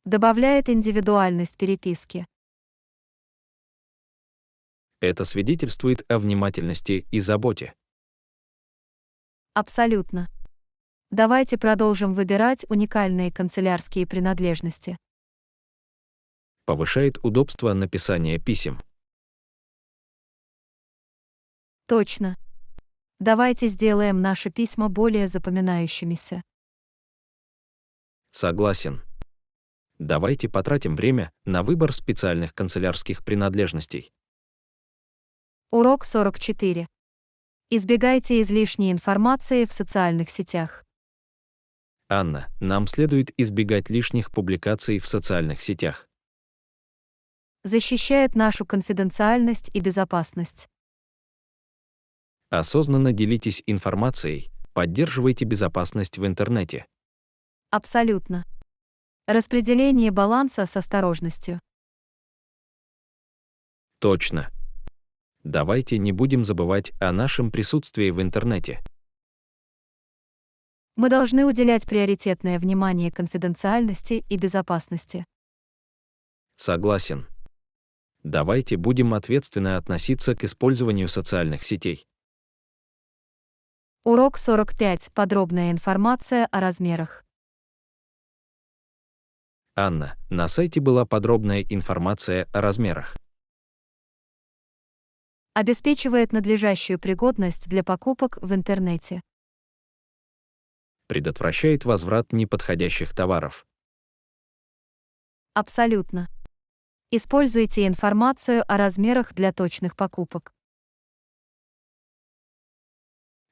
Добавляет индивидуальность переписки. Это свидетельствует о внимательности и заботе. Абсолютно. Давайте продолжим выбирать уникальные канцелярские принадлежности. Повышает удобство написания писем. Точно. Давайте сделаем наши письма более запоминающимися. Согласен. Давайте потратим время на выбор специальных канцелярских принадлежностей. Урок 44. Избегайте излишней информации в социальных сетях. Анна, нам следует избегать лишних публикаций в социальных сетях. Защищает нашу конфиденциальность и безопасность. Осознанно делитесь информацией, поддерживайте безопасность в интернете. Абсолютно. Распределение баланса с осторожностью. Точно. Давайте не будем забывать о нашем присутствии в интернете. Мы должны уделять приоритетное внимание конфиденциальности и безопасности. Согласен. Давайте будем ответственно относиться к использованию социальных сетей. Урок 45. Подробная информация о размерах. Анна, на сайте была подробная информация о размерах. Обеспечивает надлежащую пригодность для покупок в интернете. Предотвращает возврат неподходящих товаров. Абсолютно. Используйте информацию о размерах для точных покупок.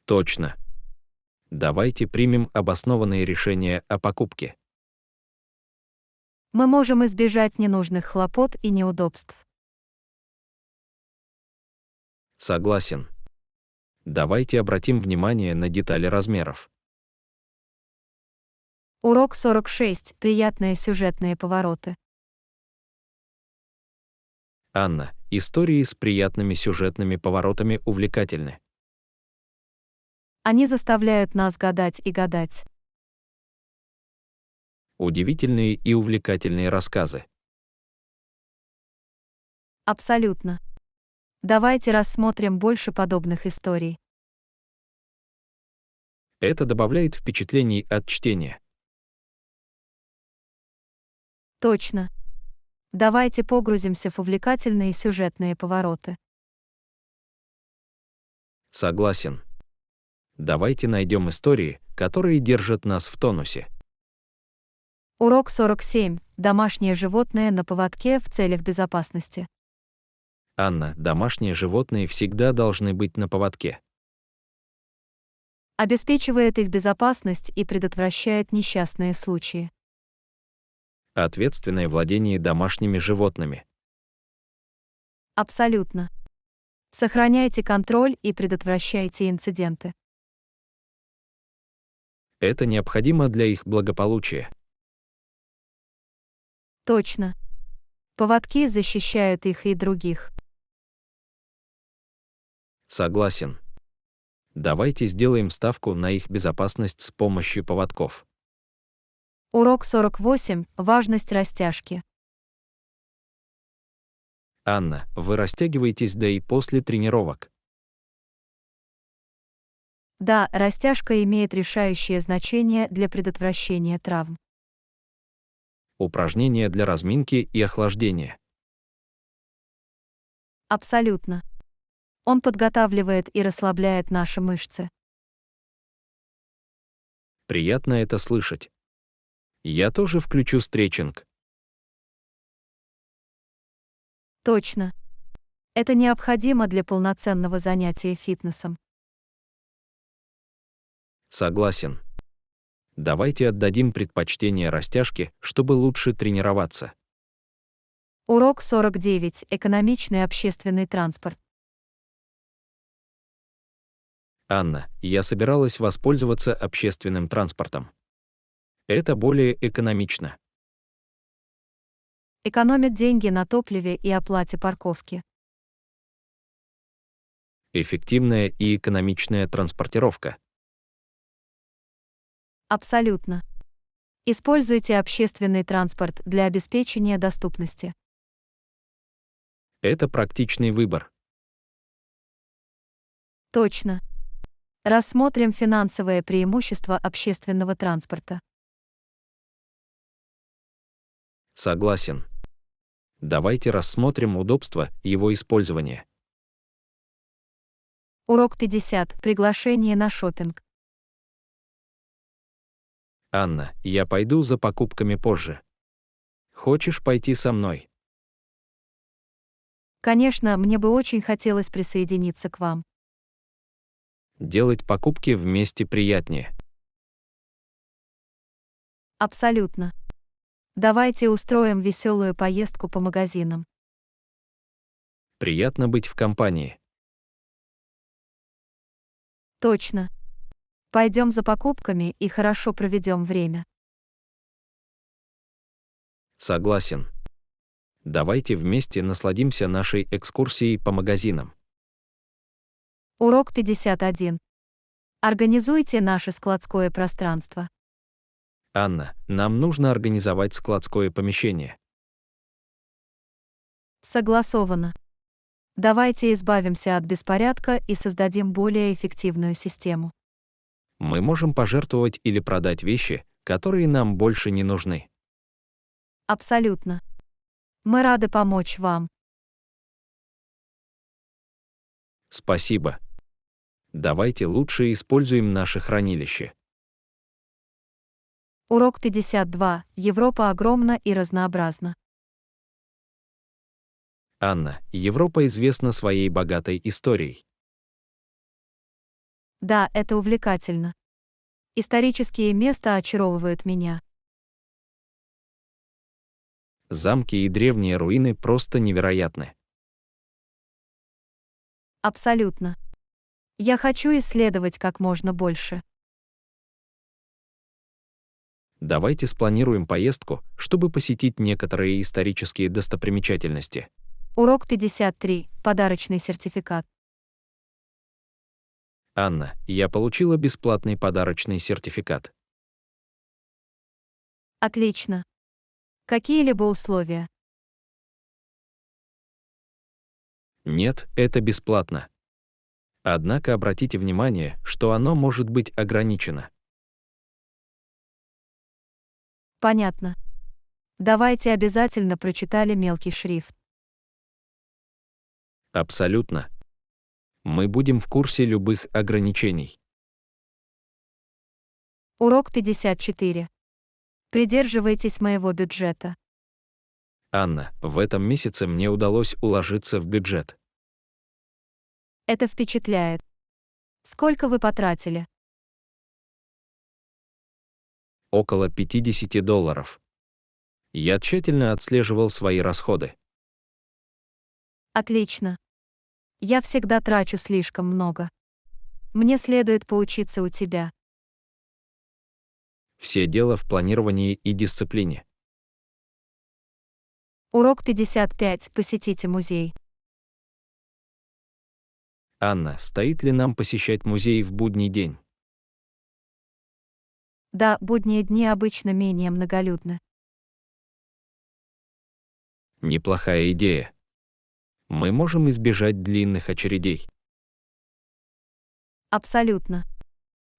Точно. Давайте примем обоснованные решения о покупке. Мы можем избежать ненужных хлопот и неудобств. Согласен. Давайте обратим внимание на детали размеров. Урок 46. Приятные сюжетные повороты. Анна, истории с приятными сюжетными поворотами увлекательны. Они заставляют нас гадать и гадать. Удивительные и увлекательные рассказы. Абсолютно. Давайте рассмотрим больше подобных историй. Это добавляет впечатлений от чтения. Точно. Давайте погрузимся в увлекательные сюжетные повороты. Согласен. Давайте найдем истории, которые держат нас в тонусе. Урок 47. Домашнее животное на поводке в целях безопасности. Анна, домашние животные всегда должны быть на поводке. Обеспечивает их безопасность и предотвращает несчастные случаи. Ответственное владение домашними животными. Абсолютно. Сохраняйте контроль и предотвращайте инциденты. Это необходимо для их благополучия. Точно. Поводки защищают их и других. Согласен. Давайте сделаем ставку на их безопасность с помощью поводков. Урок 48. Важность растяжки. Анна, вы растягиваетесь до и после тренировок. Да, растяжка имеет решающее значение для предотвращения травм. Упражнения для разминки и охлаждения. Абсолютно. Он подготавливает и расслабляет наши мышцы. Приятно это слышать. Я тоже включу стретчинг. Точно. Это необходимо для полноценного занятия фитнесом. Согласен. Давайте отдадим предпочтение растяжке, чтобы лучше тренироваться. Урок 49. Экономичный общественный транспорт. Анна, я собиралась воспользоваться общественным транспортом. Это более экономично. Экономит деньги на топливе и оплате парковки. Эффективная и экономичная транспортировка. Абсолютно. Используйте общественный транспорт для обеспечения доступности. Это практичный выбор. Точно. Рассмотрим финансовые преимущества общественного транспорта. Согласен. Давайте рассмотрим удобство его использования. Урок 50. Приглашение на шопинг. Анна, я пойду за покупками позже. Хочешь пойти со мной? Конечно, мне бы очень хотелось присоединиться к вам. Делать покупки вместе приятнее. Абсолютно. Давайте устроим веселую поездку по магазинам. Приятно быть в компании. Точно. Пойдем за покупками и хорошо проведем время. Согласен. Давайте вместе насладимся нашей экскурсией по магазинам. Урок 51. Организуйте наше складское пространство. Анна, нам нужно организовать складское помещение. Согласовано. Давайте избавимся от беспорядка и создадим более эффективную систему. Мы можем пожертвовать или продать вещи, которые нам больше не нужны. Абсолютно. Мы рады помочь вам. Спасибо. Давайте лучше используем наше хранилище. Урок 52. Европа огромна и разнообразна. Анна, Европа известна своей богатой историей. Да, это увлекательно. Исторические места очаровывают меня. Замки и древние руины просто невероятны. Абсолютно. Я хочу исследовать как можно больше. Давайте спланируем поездку, чтобы посетить некоторые исторические достопримечательности. Урок 53. Подарочный сертификат. Анна, я получила бесплатный подарочный сертификат. Отлично. Какие-либо условия? Нет, это бесплатно. Однако обратите внимание, что оно может быть ограничено. Понятно. Давайте обязательно прочитали мелкий шрифт. Абсолютно. Мы будем в курсе любых ограничений. Урок 54. Придерживайтесь моего бюджета. Анна, в этом месяце мне удалось уложиться в бюджет. Это впечатляет. Сколько вы потратили? Около $50. Я тщательно отслеживал свои расходы. Отлично. Я всегда трачу слишком много. Мне следует поучиться у тебя. Все дело в планировании и дисциплине. Урок 55. Посетите музей. Анна, стоит ли нам посещать музей в будний день? Да, будние дни обычно менее многолюдны. Неплохая идея. Мы можем избежать длинных очередей. Абсолютно.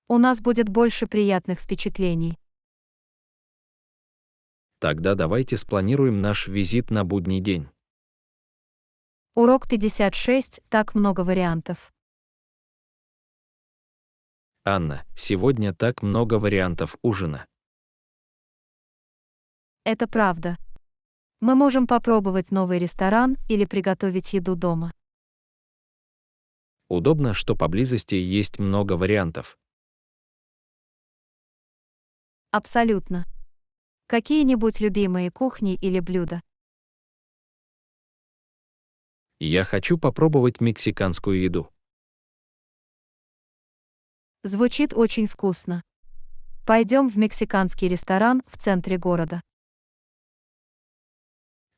У нас будет больше приятных впечатлений. Тогда давайте спланируем наш визит на будний день. Урок 56. Так много вариантов. Анна, сегодня так много вариантов ужина. Это правда. Мы можем попробовать новый ресторан или приготовить еду дома. Удобно, что поблизости есть много вариантов. Абсолютно. Какие-нибудь любимые кухни или блюда? Я хочу попробовать мексиканскую еду. Звучит очень вкусно. Пойдем в мексиканский ресторан в центре города.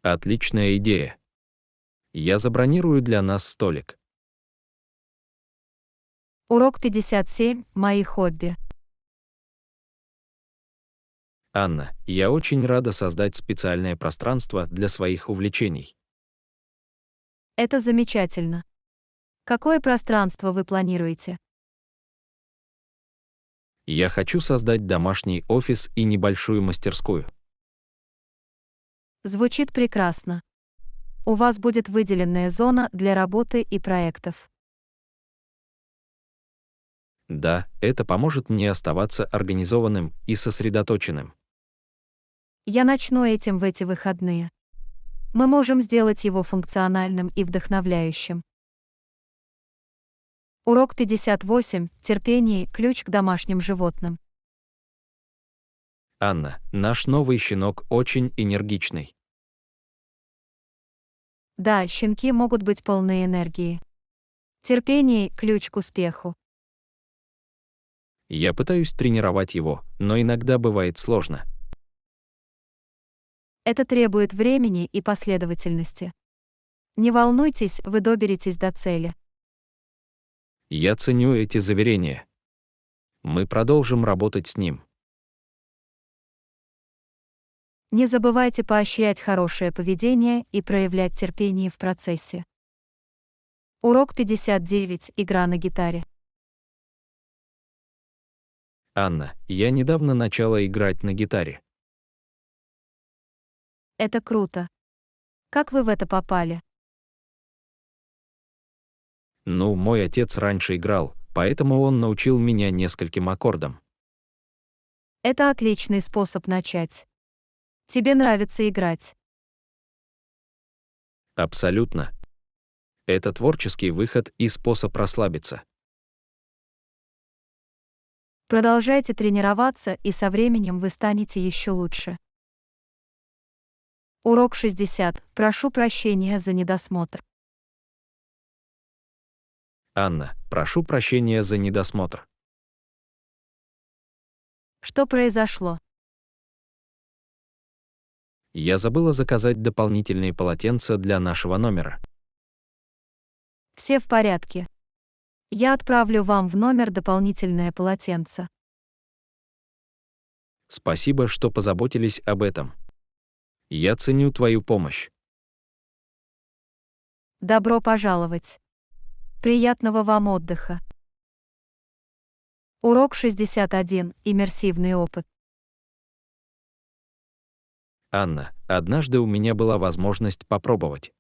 Отличная идея. Я забронирую для нас столик. Урок 57. Мои хобби. Анна, я очень рада создать специальное пространство для своих увлечений. Это замечательно. Какое пространство вы планируете? Я хочу создать домашний офис и небольшую мастерскую. Звучит прекрасно. У вас будет выделенная зона для работы и проектов. Да, это поможет мне оставаться организованным и сосредоточенным. Я начну этим в эти выходные. Мы можем сделать его функциональным и вдохновляющим. Урок 58. Терпение. Ключ к домашним животным. Анна, наш новый щенок очень энергичный. Да, щенки могут быть полны энергии. Терпение. Ключ к успеху. Я пытаюсь тренировать его, но иногда бывает сложно. Это требует времени и последовательности. Не волнуйтесь, вы доберетесь до цели. Я ценю эти заверения. Мы продолжим работать с ним. Не забывайте поощрять хорошее поведение и проявлять терпение в процессе. Урок 59. Игра на гитаре. Анна, я недавно начала играть на гитаре. Это круто. Как вы в это попали? Ну, мой отец раньше играл, поэтому он научил меня нескольким аккордам. Это отличный способ начать. Тебе нравится играть. Абсолютно. Это творческий выход и способ расслабиться. Продолжайте тренироваться, и со временем вы станете еще лучше. Урок 60. Прошу прощения за недосмотр. Анна, прошу прощения за недосмотр. Что произошло? Я забыла заказать дополнительные полотенца для нашего номера. Все в порядке. Я отправлю вам в номер дополнительное полотенце. Спасибо, что позаботились об этом. Я ценю твою помощь. Добро пожаловать. Приятного вам отдыха. Урок 61. Иммерсивный опыт. Анна, однажды у меня была возможность попробовать.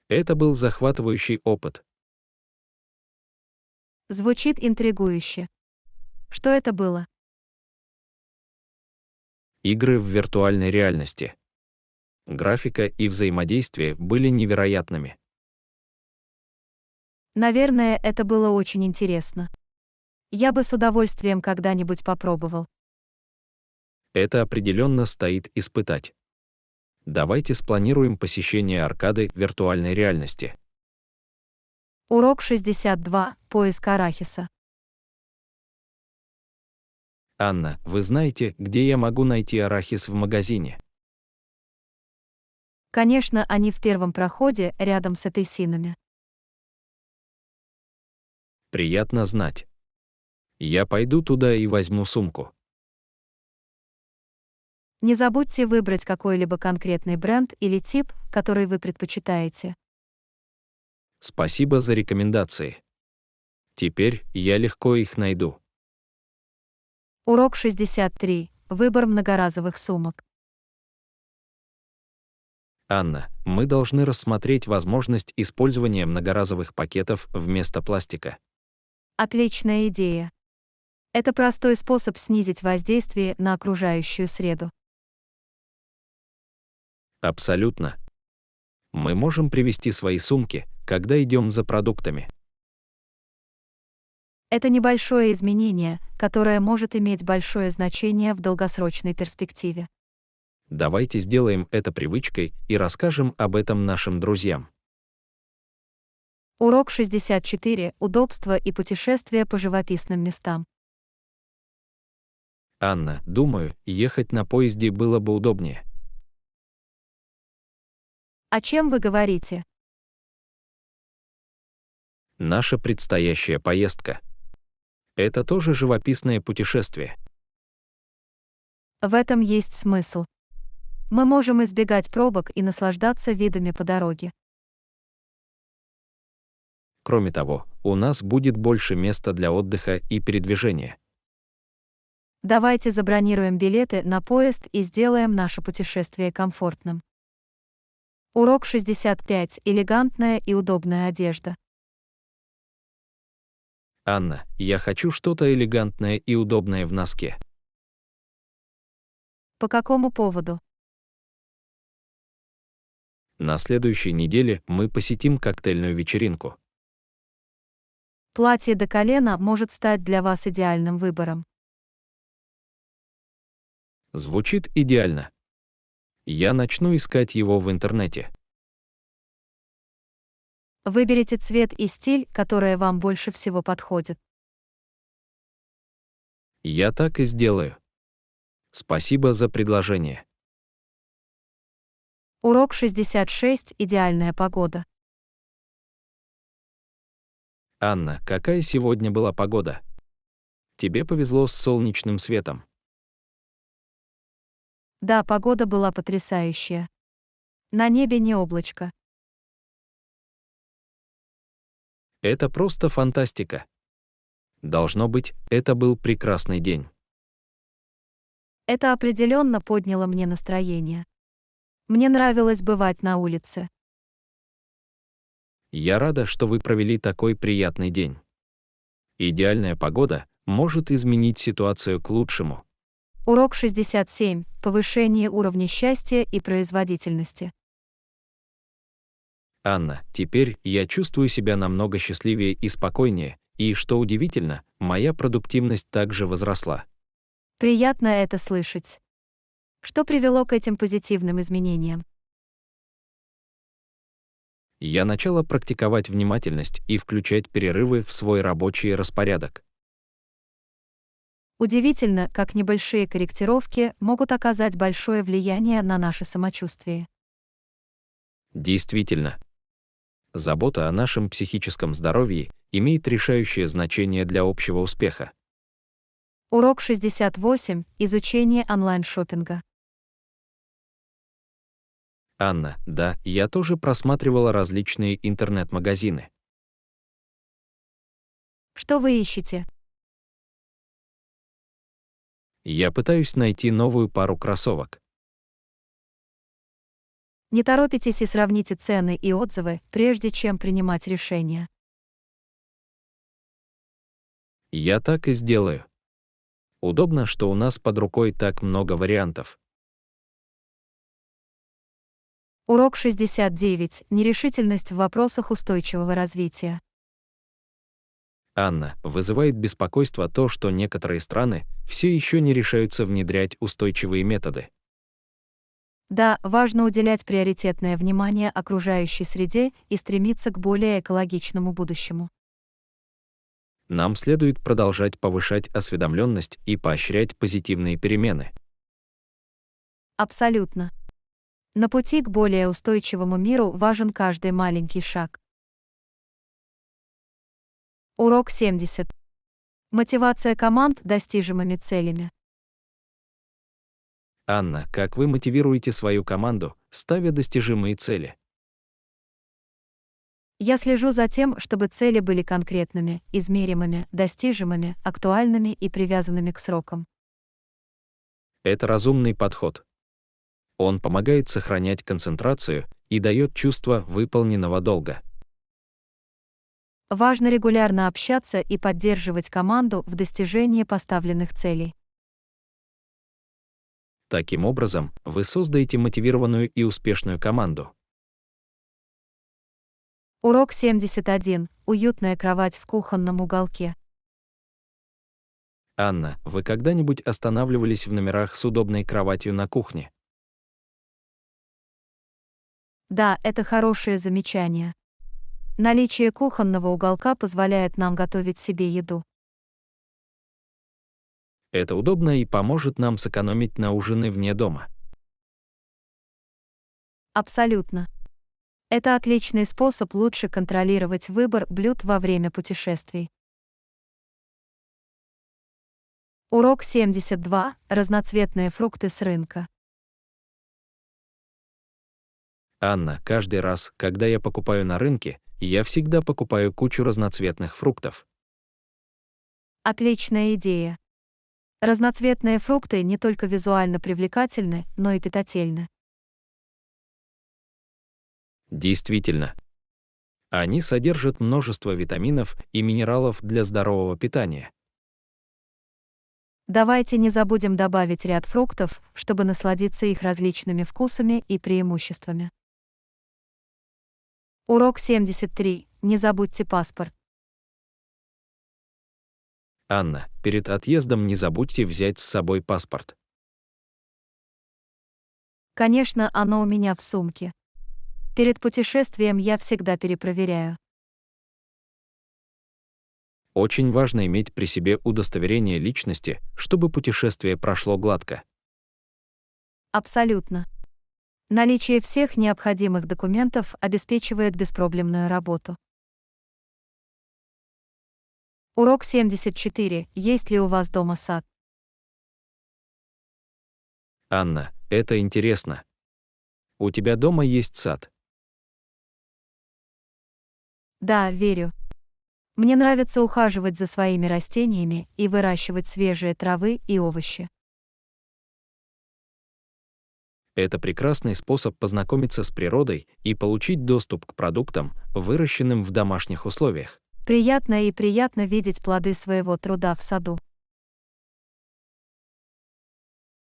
Это был захватывающий опыт. Звучит интригующе. Что это было? Игры в виртуальной реальности. Графика и взаимодействие были невероятными. Наверное, это было очень интересно. Я бы с удовольствием когда-нибудь попробовал. Это определенно стоит испытать. Давайте спланируем посещение аркады виртуальной реальности. Урок 62. Поиск арахиса. Анна, вы знаете, где я могу найти арахис в магазине? Конечно, они в первом проходе, рядом с апельсинами. Приятно знать. Я пойду туда и возьму сумку. Не забудьте выбрать какой-либо конкретный бренд или тип, который вы предпочитаете. Спасибо за рекомендации. Теперь я легко их найду. Урок 63. Выбор многоразовых сумок. Анна, мы должны рассмотреть возможность использования многоразовых пакетов вместо пластика. Отличная идея. Это простой способ снизить воздействие на окружающую среду. Абсолютно. Мы можем привезти свои сумки, когда идем за продуктами. Это небольшое изменение, которое может иметь большое значение в долгосрочной перспективе. Давайте сделаем это привычкой и расскажем об этом нашим друзьям. Урок 64. Удобство и путешествия по живописным местам. Анна, думаю, ехать на поезде было бы удобнее. О чем вы говорите? Наша предстоящая поездка. Это тоже живописное путешествие. В этом есть смысл. Мы можем избегать пробок и наслаждаться видами по дороге. Кроме того, у нас будет больше места для отдыха и передвижения. Давайте забронируем билеты на поезд и сделаем наше путешествие комфортным. Урок 65. Элегантная и удобная одежда. Анна, я хочу что-то элегантное и удобное в носке. По какому поводу? На следующей неделе мы посетим коктейльную вечеринку. Платье до колена может стать для вас идеальным выбором. Звучит идеально. Я начну искать его в интернете. Выберите цвет и стиль, которые вам больше всего подходят. Я так и сделаю. Спасибо за предложение. Урок 66. Идеальная погода. Анна, какая сегодня была погода? Тебе повезло с солнечным светом. Да, погода была потрясающая. На небе не облачко. Это просто фантастика. Должно быть, это был прекрасный день. Это определенно подняло мне настроение. Мне нравилось бывать на улице. Я рада, что вы провели такой приятный день. Идеальная погода может изменить ситуацию к лучшему. Урок 67. Повышение уровня счастья и производительности. Анна, теперь я чувствую себя намного счастливее и спокойнее, и, что удивительно, моя продуктивность также возросла. Приятно это слышать. Что привело к этим позитивным изменениям? Я начала практиковать внимательность и включать перерывы в свой рабочий распорядок. Удивительно, как небольшие корректировки могут оказать большое влияние на наше самочувствие. Действительно, забота о нашем психическом здоровье имеет решающее значение для общего успеха. Урок 68. Изучение онлайн-шоппинга. Анна, да, я тоже просматривала различные интернет-магазины. Что вы ищете? Я пытаюсь найти новую пару кроссовок. Не торопитесь и сравните цены и отзывы, прежде чем принимать решение. Я так и сделаю. Удобно, что у нас под рукой так много вариантов. Урок 69. Нерешительность в вопросах устойчивого развития. Анна, вызывает беспокойство то, что некоторые страны все еще не решаются внедрять устойчивые методы. Да, важно уделять приоритетное внимание окружающей среде и стремиться к более экологичному будущему. Нам следует продолжать повышать осведомленность и поощрять позитивные перемены. Абсолютно. На пути к более устойчивому миру важен каждый маленький шаг. Урок 70. Мотивация команд достижимыми целями. Анна, как вы мотивируете свою команду, ставя достижимые цели? Я слежу за тем, чтобы цели были конкретными, измеримыми, достижимыми, актуальными и привязанными к срокам. Это разумный подход. Он помогает сохранять концентрацию и дает чувство выполненного долга. Важно регулярно общаться и поддерживать команду в достижении поставленных целей. Таким образом, вы создаете мотивированную и успешную команду. Урок 71. Уютная кровать в кухонном уголке. Анна, вы когда-нибудь останавливались в номерах с удобной кроватью на кухне? Да, это хорошее замечание. Наличие кухонного уголка позволяет нам готовить себе еду. Это удобно и поможет нам сэкономить на ужины вне дома. Абсолютно. Это отличный способ лучше контролировать выбор блюд во время путешествий. Урок 72. Разноцветные фрукты с рынка. Анна, каждый раз, когда я покупаю на рынке, я всегда покупаю кучу разноцветных фруктов. Отличная идея. Разноцветные фрукты не только визуально привлекательны, но и питательны. Действительно. Они содержат множество витаминов и минералов для здорового питания. Давайте не забудем добавить ряд фруктов, чтобы насладиться их различными вкусами и преимуществами. Урок 73. Не забудьте паспорт. Анна, перед отъездом не забудьте взять с собой паспорт. Конечно, оно у меня в сумке. Перед путешествием я всегда перепроверяю. Очень важно иметь при себе удостоверение личности, чтобы путешествие прошло гладко. Абсолютно. Наличие всех необходимых документов обеспечивает беспроблемную работу. Урок 74. Есть ли у вас дома сад? Анна, это интересно. У тебя дома есть сад? Да, верю. Мне нравится ухаживать за своими растениями и выращивать свежие травы и овощи. Это прекрасный способ познакомиться с природой и получить доступ к продуктам, выращенным в домашних условиях. Приятно видеть плоды своего труда в саду.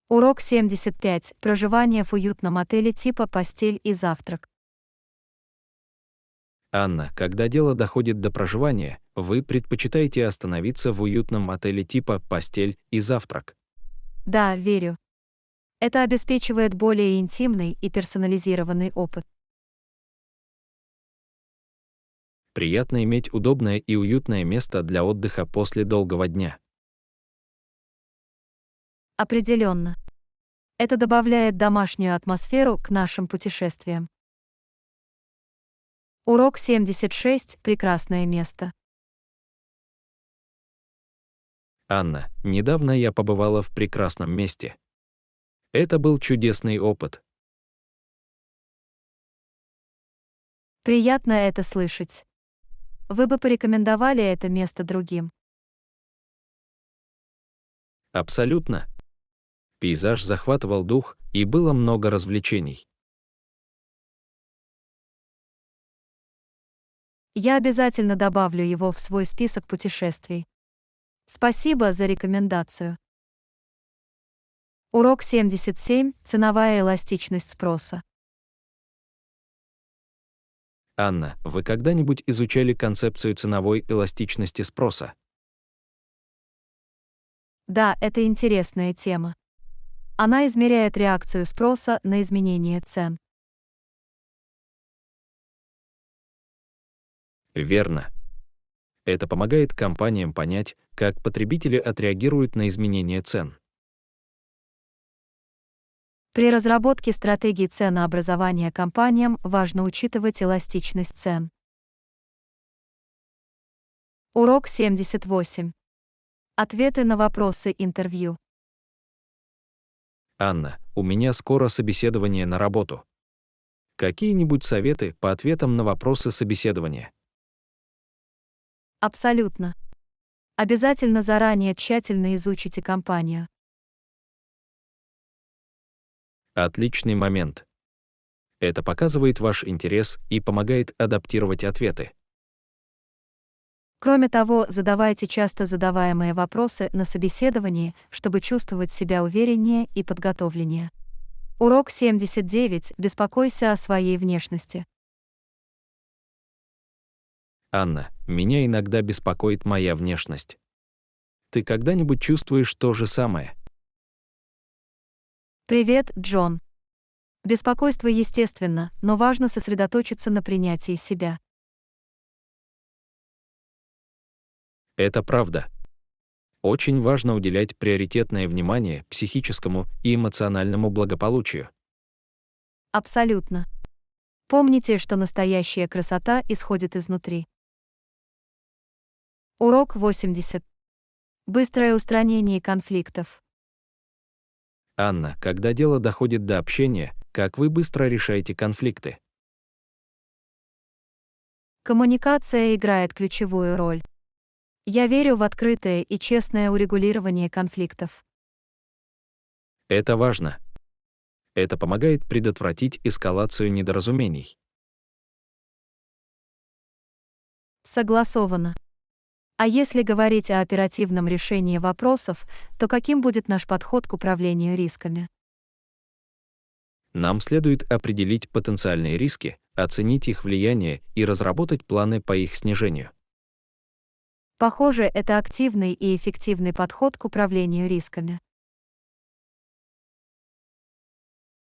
Урок 75. Проживание в уютном отеле типа постель и завтрак. Анна, когда дело доходит до проживания, вы предпочитаете остановиться в уютном отеле типа постель и завтрак. Да, верю. Это обеспечивает более интимный и персонализированный опыт. Приятно иметь удобное и уютное место для отдыха после долгого дня. Определенно. Это добавляет домашнюю атмосферу к нашим путешествиям. Урок 76. Прекрасное место. Анна, недавно я побывала в прекрасном месте. Это был чудесный опыт. Приятно это слышать. Вы бы порекомендовали это место другим? Абсолютно. Пейзаж захватывал дух, и было много развлечений. Я обязательно добавлю его в свой список путешествий. Спасибо за рекомендацию. Урок 77. Ценовая эластичность спроса. Анна, вы когда-нибудь изучали концепцию ценовой эластичности спроса? Да, это интересная тема. Она измеряет реакцию спроса на изменение цен. Верно. Это помогает компаниям понять, как потребители отреагируют на изменения цен. При разработке стратегий ценообразования компаниям важно учитывать эластичность цен. Урок 78. Ответы на вопросы интервью. Анна, у меня скоро собеседование на работу. Какие-нибудь советы по ответам на вопросы собеседования? Абсолютно. Обязательно заранее тщательно изучите компанию. Отличный момент. Это показывает ваш интерес и помогает адаптировать ответы. Кроме того, задавайте часто задаваемые вопросы на собеседовании, чтобы чувствовать себя увереннее и подготовленнее. Урок 79. Беспокойся о своей внешности. Анна, меня иногда беспокоит моя внешность. Ты когда-нибудь чувствуешь то же самое? Привет, Джон. Беспокойство естественно, но важно сосредоточиться на принятии себя. Это правда. Очень важно уделять приоритетное внимание психическому и эмоциональному благополучию. Абсолютно. Помните, что настоящая красота исходит изнутри. Урок 80. Быстрое устранение конфликтов. Анна, когда дело доходит до общения, как вы быстро решаете конфликты? Коммуникация играет ключевую роль. Я верю в открытое и честное урегулирование конфликтов. Это важно. Это помогает предотвратить эскалацию недоразумений. Согласовано. А если говорить о оперативном решении вопросов, то каким будет наш подход к управлению рисками? Нам следует определить потенциальные риски, оценить их влияние и разработать планы по их снижению. Похоже, это активный и эффективный подход к управлению рисками.